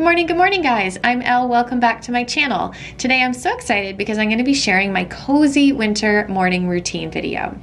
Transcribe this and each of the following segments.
Good morning guys. I'm Elle, welcome back to my channel. Today I'm so excited because I'm going to be sharing my cozy winter morning routine video.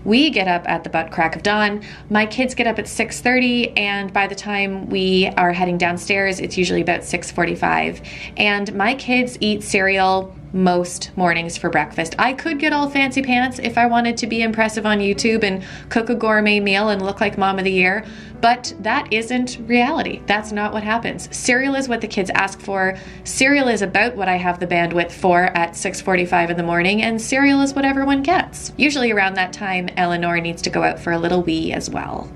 We get up at the butt crack of dawn. My kids get up at 6:30, and by the time we are heading downstairs, it's usually about 6:45. And my kids eat cereal most mornings for breakfast. I could get all fancy pants if I wanted to be impressive on YouTube and cook a gourmet meal and look like mom of the year, but that isn't reality. That's not what happens. Cereal is what the kids ask for. Cereal is about what I have the bandwidth for at 6:45 in the morning, and cereal is what everyone gets. Usually around that time, Eleanor needs to go out for a little wee as well.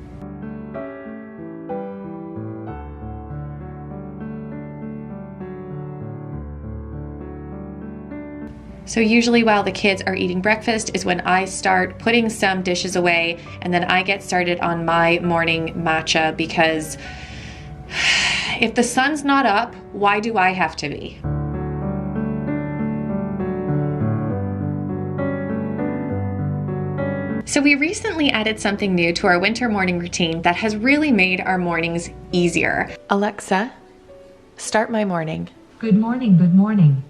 So usually while the kids are eating breakfast is when I start putting some dishes away, and then I get started on my morning matcha, because if the sun's not up, why do I have to be? So we recently added something new to our winter morning routine that has really made our mornings easier. Alexa, start my morning. Good morning, good morning.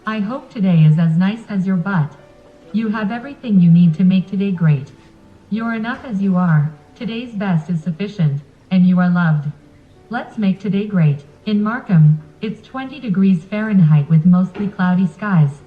I hope today is as nice as your butt. You have everything you need to make today great. You're enough as you are. Today's best is sufficient, and you are loved. Let's make today great. In Markham, it's 20 degrees Fahrenheit with mostly cloudy skies.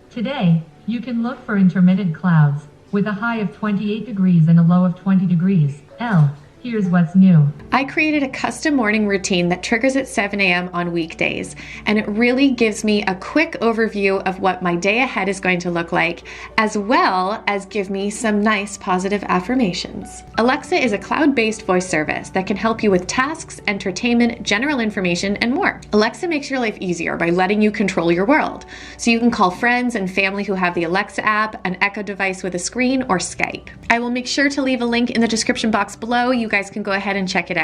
Today, you can look for intermittent clouds, with a high of 28 degrees and a low of 20 degrees. Elle, here's what's new. I created a custom morning routine that triggers at 7 a.m. on weekdays, and it really gives me a quick overview of what my day ahead is going to look like, as well as give me some nice positive affirmations. Alexa is a cloud-based voice service that can help you with tasks, entertainment, general information, and more. Alexa makes your life easier by letting you control your world, so you can call friends and family who have the Alexa app, an Echo device with a screen, or Skype. I will make sure to leave a link in the description box below. You guys can go ahead and check it out.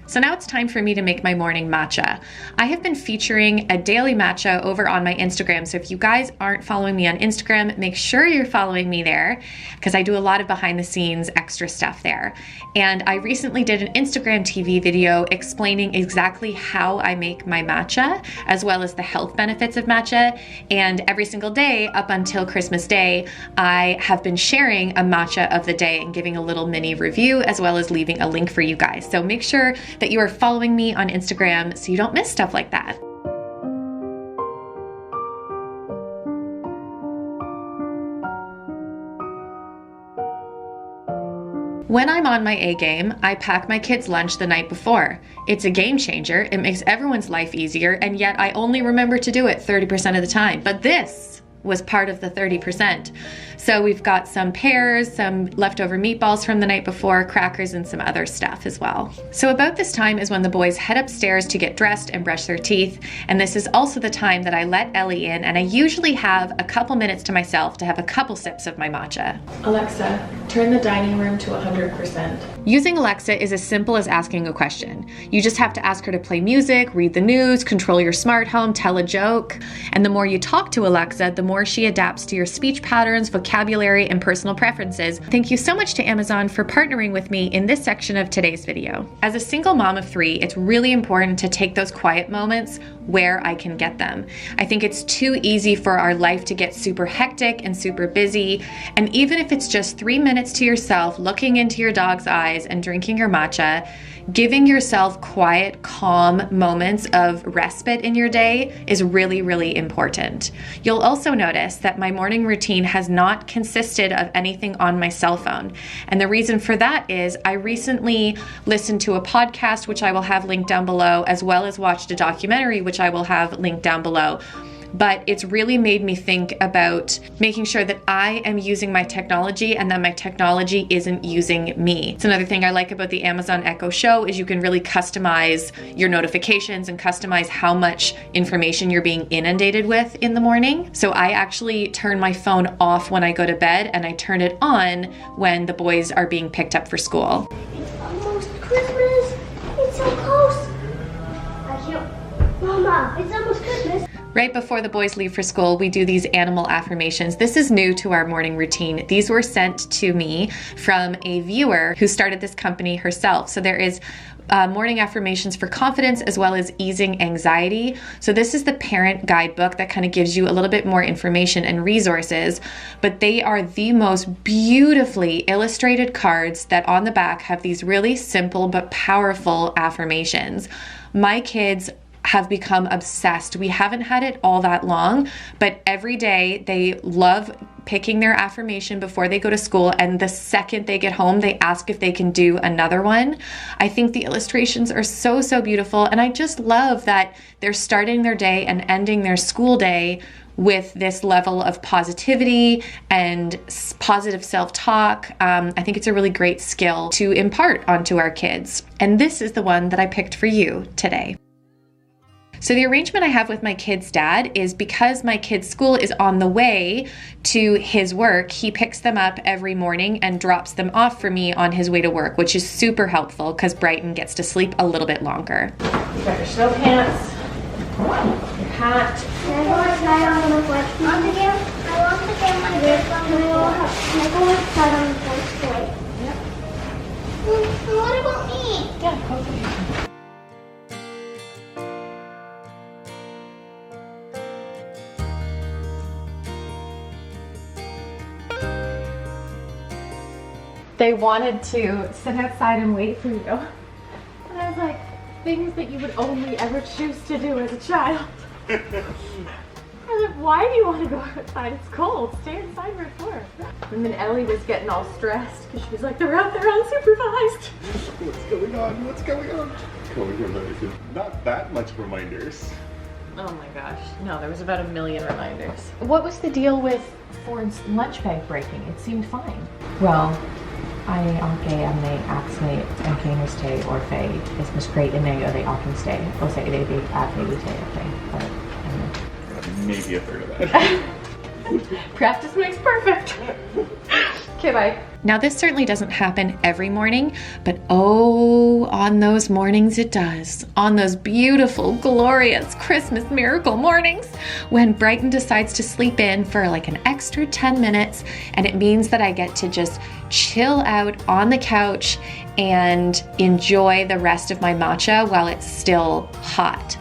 So now it's time for me to make my morning matcha. I have been featuring a daily matcha over on my Instagram, so if you guys aren't following me on Instagram, make sure you're following me there, because I do a lot of behind the scenes extra stuff there. And I recently did an Instagram TV video explaining exactly how I make my matcha, as well as the health benefits of matcha. And every single day up until Christmas Day, I have been sharing a matcha of the day and giving a little mini review, as well as leaving a link for you guys. So make sure that you are following me on Instagram so you don't miss stuff like that. When I'm on my A game, I pack my kids' lunch the night before. It's a game changer, it makes everyone's life easier, and yet I only remember to do it 30% of the time. But this was part of the 30%. So we've got some pears, some leftover meatballs from the night before, crackers, and some other stuff as well. So about this time is when the boys head upstairs to get dressed and brush their teeth, and this is also the time that I let Ellie in, and I usually have a couple minutes to myself to have a couple sips of my matcha. Alexa, turn the dining room to 100%. Using Alexa is as simple as asking a question. You just have to ask her to play music, read the news, control your smart home, tell a joke, and the more you talk to Alexa, the more she adapts to your speech patterns, vocabulary, and personal preferences. Thank you so much to Amazon for partnering with me in this section of today's video. As a single mom of 3, it's really important to take those quiet moments where I can get them. I think it's too easy for our life to get super hectic and super busy, and even if it's just 3 minutes to yourself, looking into your dog's eyes and drinking your matcha, giving yourself quiet, calm moments of respite in your day is really, really important. You'll also notice that my morning routine has not consisted of anything on my cell phone. And the reason for that is I recently listened to a podcast, which I will have linked down below, as well as watched a documentary, which I will have linked down below. But it's really made me think about making sure that I am using my technology and that my technology isn't using me. It's another thing I like about the Amazon Echo Show is you can really customize your notifications and customize how much information you're being inundated with in the morning. So I actually turn my phone off when I go to bed, and I turn it on when the boys are being picked up for school. It's almost Christmas. It's so close. I can't. Mama, it's almost Christmas. Right before the boys leave for school, we do these animal affirmations. This is new to our morning routine. These were sent to me from a viewer who started this company herself. So there is morning affirmations for confidence as well as easing anxiety. So this is the parent guidebook that kind of gives you a little bit more information and resources, but they are the most beautifully illustrated cards that on the back have these really simple but powerful affirmations. My kids have become obsessed. We haven't had it all that long, but every day they love picking their affirmation before they go to school, and the second they get home, they ask if they can do another one. I think the illustrations are so beautiful, and I just love that they're starting their day and ending their school day with this level of positivity and positive self-talk. I think it's a really great skill to impart onto our kids, and this is the one that I picked for you today. So the arrangement I have with my kid's dad is because my kid's school is on the way to his work, he picks them up every morning and drops them off for me on his way to work, which is super helpful because Brighton gets to sleep a little bit longer. You got your snow pants, your hat. Can I go outside on the porch again? I want to get my gift on the porch. Can I go outside on the porch today? Yep. What about me? Yeah, hopefully. They wanted to sit outside and wait for you. And I was like, things that you would only ever choose to do as a child. I was like, why do you want to go outside? It's cold. Stay inside where it's warm. And then Ellie was getting all stressed because she was like, they're out there unsupervised. What's going on? What's going on? Not that much reminders. Oh my gosh. No, there was about 1 million reminders. What was the deal with Ford's lunch bag breaking? It seemed fine. Well, jeg anker om jeg actually anker hos deg or fei is mis great in meg og they often stay. Og så det big at maybe stay okay. But Maybe a third of that. Practice makes perfect. Okay, bye. Now this certainly doesn't happen every morning, but oh, on those mornings it does. On those beautiful, glorious Christmas miracle mornings when Brighton decides to sleep in for like an extra 10 minutes, and it means that I get to just chill out on the couch and enjoy the rest of my matcha while it's still hot.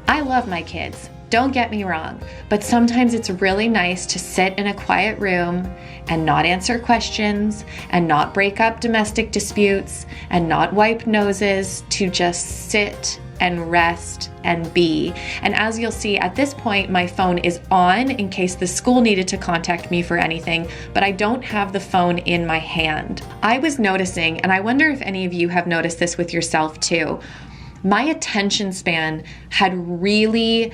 I love my kids, don't get me wrong, but sometimes it's really nice to sit in a quiet room and not answer questions and not break up domestic disputes and not wipe noses, to just sit and rest and be. And as you'll see, at this point, my phone is on in case the school needed to contact me for anything, but I don't have the phone in my hand. I was noticing, and I wonder if any of you have noticed this with yourself too, my attention span had really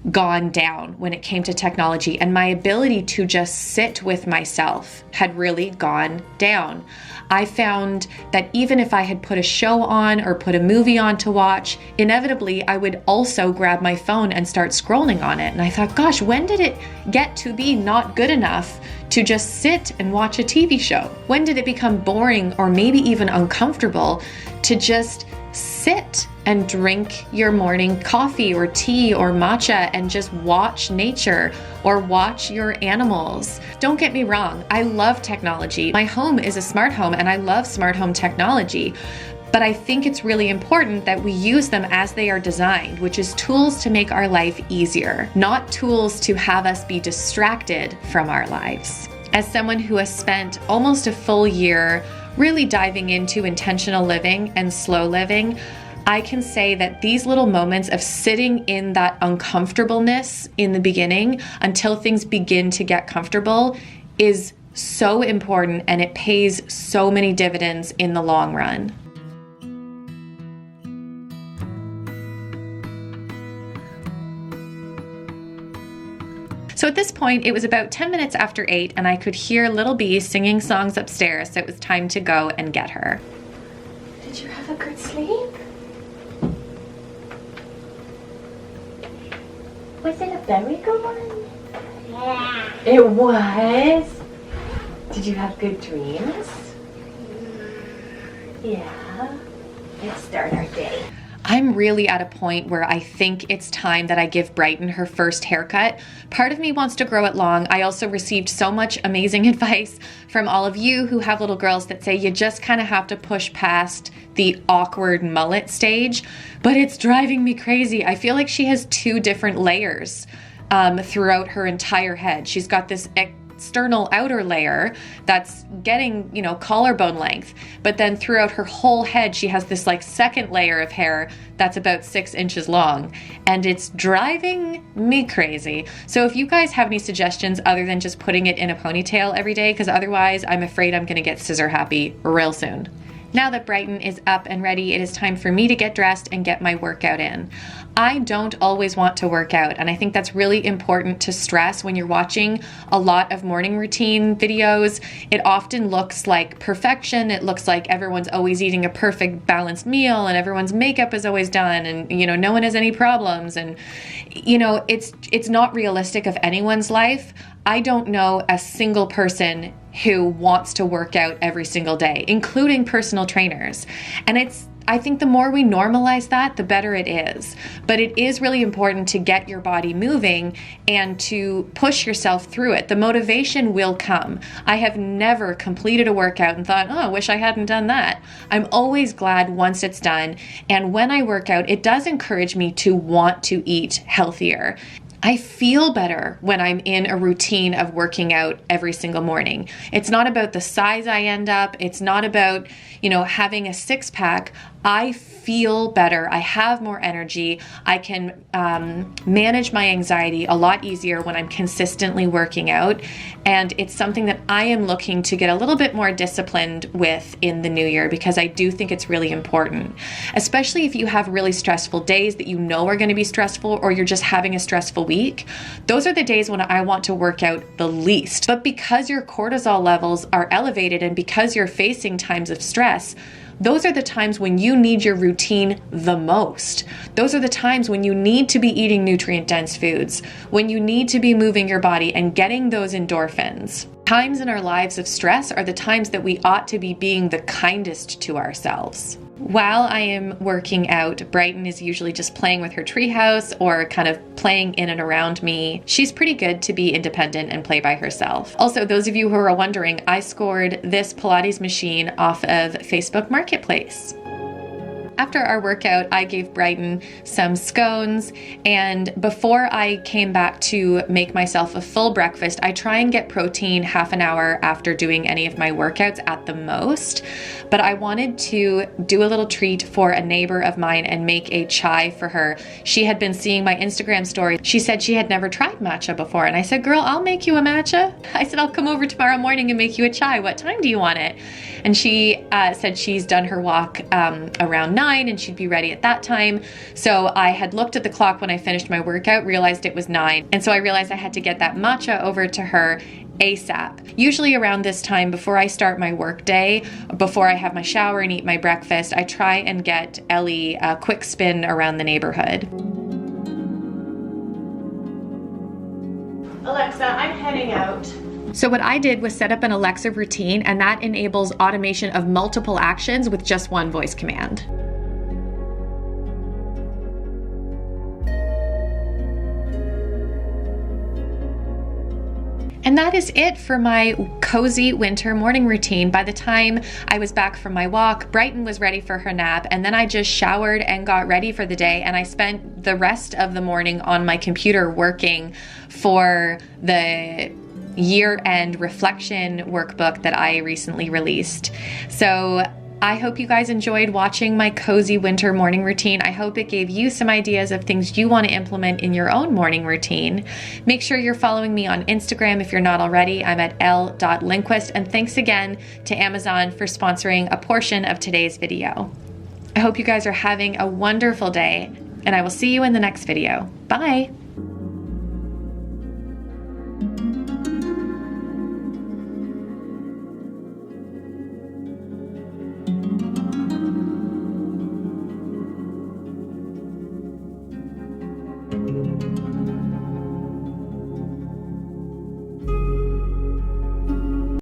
gone down when it came to technology, and my ability to just sit with myself had really gone down. I found that even if I had put a show on or put a movie on to watch, inevitably I would also grab my phone and start scrolling on it. And I thought, gosh, when did it get to be not good enough to just sit and watch a TV show? When did it become boring or maybe even uncomfortable to just sit and drink your morning coffee or tea or matcha and just watch nature or watch your animals? Don't get me wrong, I love technology. My home is a smart home and I love smart home technology, but I think it's really important that we use them as they are designed, which is tools to make our life easier, not tools to have us be distracted from our lives. As someone who has spent almost a full year really diving into intentional living and slow living, I can say that these little moments of sitting in that uncomfortableness in the beginning until things begin to get comfortable is so important, and it pays so many dividends in the long run. So at this point, it was about 10 minutes after 8, and I could hear little Bee singing songs upstairs, so it was time to go and get her. Did you have a good sleep? Was it a very good one? Yeah. It was? Did you have good dreams? Yeah. Let's start our day. I'm really at a point where I think it's time that I give Brighton her first haircut. Part of me wants to grow it long. I also received so much amazing advice from all of you who have little girls that say you just kind of have to push past the awkward mullet stage, but it's driving me crazy. I feel like she has two different layers throughout her entire head. She's got this external outer layer that's getting, you know, collarbone length, but then throughout her whole head she has this like second layer of hair that's about 6 inches long, and it's driving me crazy. So if you guys have any suggestions other than just putting it in a ponytail every day, because otherwise I'm afraid I'm gonna get scissor happy real soon. Now that Brighton is up and ready, it is time for me to get dressed and get my workout in. I don't always want to work out, and I think that's really important to stress when you're watching a lot of morning routine videos. It often looks like perfection. It looks like everyone's always eating a perfect balanced meal and everyone's makeup is always done and, you know, no one has any problems. And, you know, it's not realistic of anyone's life. I don't know a single person who wants to work out every single day, including personal trainers. And I think the more we normalize that, the better it is. But it is really important to get your body moving and to push yourself through it. The motivation will come. I have never completed a workout and thought, oh, I wish I hadn't done that. I'm always glad once it's done. And when I work out, it does encourage me to want to eat healthier. I feel better when I'm in a routine of working out every single morning. It's not about the size I end up. It's not about, you know, having a six pack. I feel better. I have more energy. I can manage my anxiety a lot easier when I'm consistently working out. And it's something that I am looking to get a little bit more disciplined with in the new year, because I do think it's really important, especially if you have really stressful days that you know are going to be stressful, or you're just having a stressful week. Those are the days when I want to work out the least. But because your cortisol levels are elevated and because you're facing times of stress, those are the times when you need your routine the most. Those are the times when you need to be eating nutrient-dense foods, when you need to be moving your body and getting those endorphins. Times in our lives of stress are the times that we ought to be being the kindest to ourselves. While I am working out, Brighton is usually just playing with her treehouse or kind of playing in and around me. She's pretty good to be independent and play by herself. Also, those of you who are wondering, I scored this Pilates machine off of Facebook Marketplace. After our workout, I gave Brighton some scones, and before I came back to make myself a full breakfast, I try and get protein half an hour after doing any of my workouts at the most. But I wanted to do a little treat for a neighbor of mine and make a chai for her. She had been seeing my Instagram story. She said she had never tried matcha before, and I said, girl, I'll make you a matcha. I said, I'll come over tomorrow morning and make you a chai. What time do you want it? And she said she's done her walk around 9 and she'd be ready at that time. So I had looked at the clock when I finished my workout, realized it was 9. And so I realized I had to get that matcha over to her ASAP. Usually around this time, before I start my work day, before I have my shower and eat my breakfast, I try and get Elle a quick spin around the neighborhood. Alexa, I'm heading out. So what I did was set up an Alexa routine, and that enables automation of multiple actions with just one voice command. And that is it for my cozy winter morning routine. By the time I was back from my walk, Brighton was ready for her nap, and then I just showered and got ready for the day, and I spent the rest of the morning on my computer working for the year-end reflection workbook that I recently released. So I hope you guys enjoyed watching my cozy winter morning routine. I hope it gave you some ideas of things you want to implement in your own morning routine. Make sure you're following me on Instagram if you're not already. I'm at Elle.Lindquist, and thanks again to Amazon for sponsoring a portion of today's video. I hope you guys are having a wonderful day, and I will see you in the next video. Bye!